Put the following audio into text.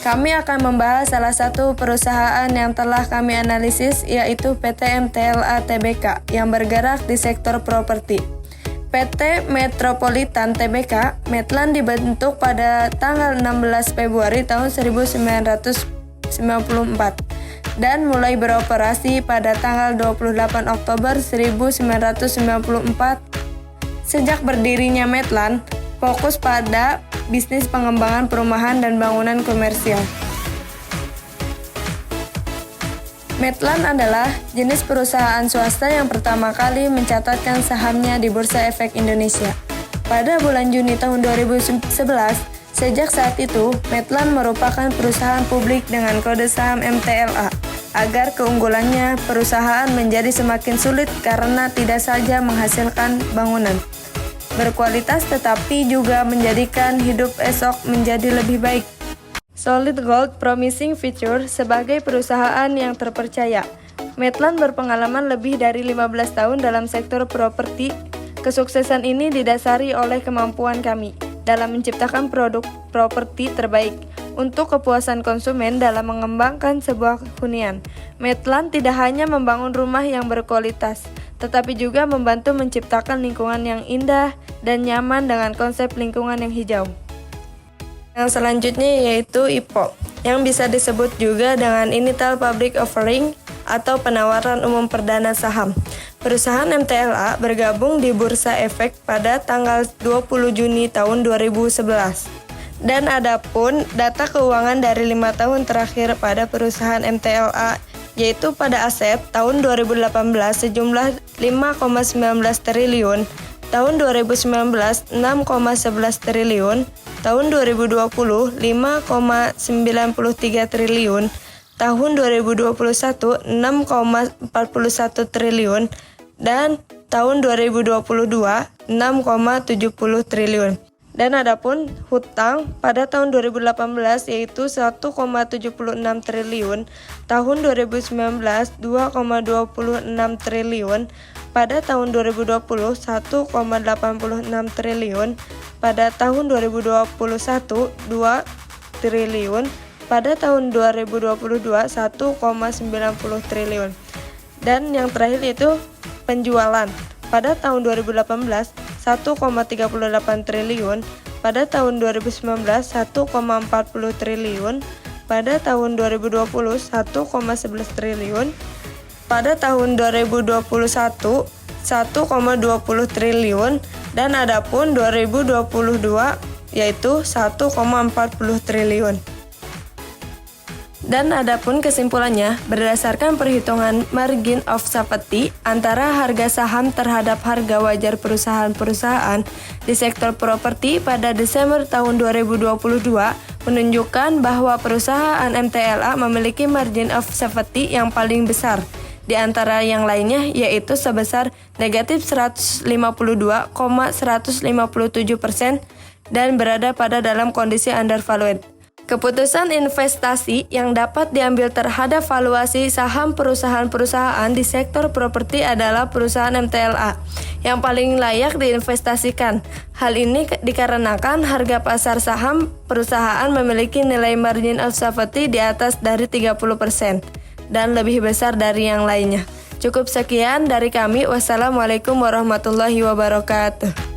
Kami akan membahas salah satu perusahaan yang telah kami analisis, yaitu PT MTLA Tbk yang bergerak di sektor properti. PT Metropolitan Tbk, Medland dibentuk pada tanggal 16 Februari tahun 1994 dan mulai beroperasi pada tanggal 28 Oktober 1994. Sejak berdirinya Medland, fokus pada bisnis pengembangan perumahan dan bangunan komersial. Medland adalah jenis perusahaan swasta yang pertama kali mencatatkan sahamnya di Bursa Efek Indonesia pada bulan Juni tahun 2011. Sejak saat itu, Medland merupakan perusahaan publik dengan kode saham MTLA. Agar keunggulannya, perusahaan menjadi semakin sulit karena tidak saja menghasilkan bangunan berkualitas tetapi juga menjadikan hidup esok menjadi lebih baik. Solid Gold Promising Future sebagai perusahaan yang terpercaya. Medland berpengalaman lebih dari 15 tahun dalam sektor properti. Kesuksesan ini didasari oleh kemampuan kami dalam menciptakan produk properti terbaik untuk kepuasan konsumen dalam mengembangkan sebuah hunian. Medland tidak hanya membangun rumah yang berkualitas, tetapi juga membantu menciptakan lingkungan yang indah dan nyaman dengan konsep lingkungan yang hijau. Yang selanjutnya yaitu IPO, yang bisa disebut juga dengan Initial Public Offering atau penawaran umum perdana saham. Perusahaan MTLA bergabung di Bursa Efek pada tanggal 20 Juni tahun 2011. Dan adapun data keuangan dari 5 tahun terakhir pada perusahaan MTLA, yaitu pada aset tahun 2018 sejumlah 5,19 triliun, tahun 2019 6,11 triliun, tahun 2020 5,93 triliun, tahun 2021 6,41 triliun, dan tahun 2022 6,70 triliun. Dan adapun hutang pada tahun 2018 yaitu 1,76 triliun, tahun 2019 2,26 triliun, pada tahun 2020 1,86 triliun, pada tahun 2021 2 triliun, pada tahun 2022 1,90 triliun. Dan yang terakhir yaitu penjualan. Pada tahun 2018 1,38 triliun, pada tahun 2019 1,40 triliun, pada tahun 2020 1,11 triliun, pada tahun 2021 1,20 triliun, dan adapun 2022 yaitu 1,40 triliun. Dan adapun kesimpulannya, berdasarkan perhitungan margin of safety antara harga saham terhadap harga wajar perusahaan-perusahaan di sektor properti pada Desember tahun 2022 menunjukkan bahwa perusahaan MTLA memiliki margin of safety yang paling besar di antara yang lainnya, yaitu sebesar negatif 152,157% dan berada pada dalam kondisi undervalued. Keputusan investasi yang dapat diambil terhadap valuasi saham perusahaan-perusahaan di sektor properti adalah perusahaan MTLA yang paling layak diinvestasikan. Hal ini dikarenakan harga pasar saham perusahaan memiliki nilai margin of safety di atas dari 30% dan lebih besar dari yang lainnya. Cukup sekian dari kami. Wassalamualaikum warahmatullahi wabarakatuh.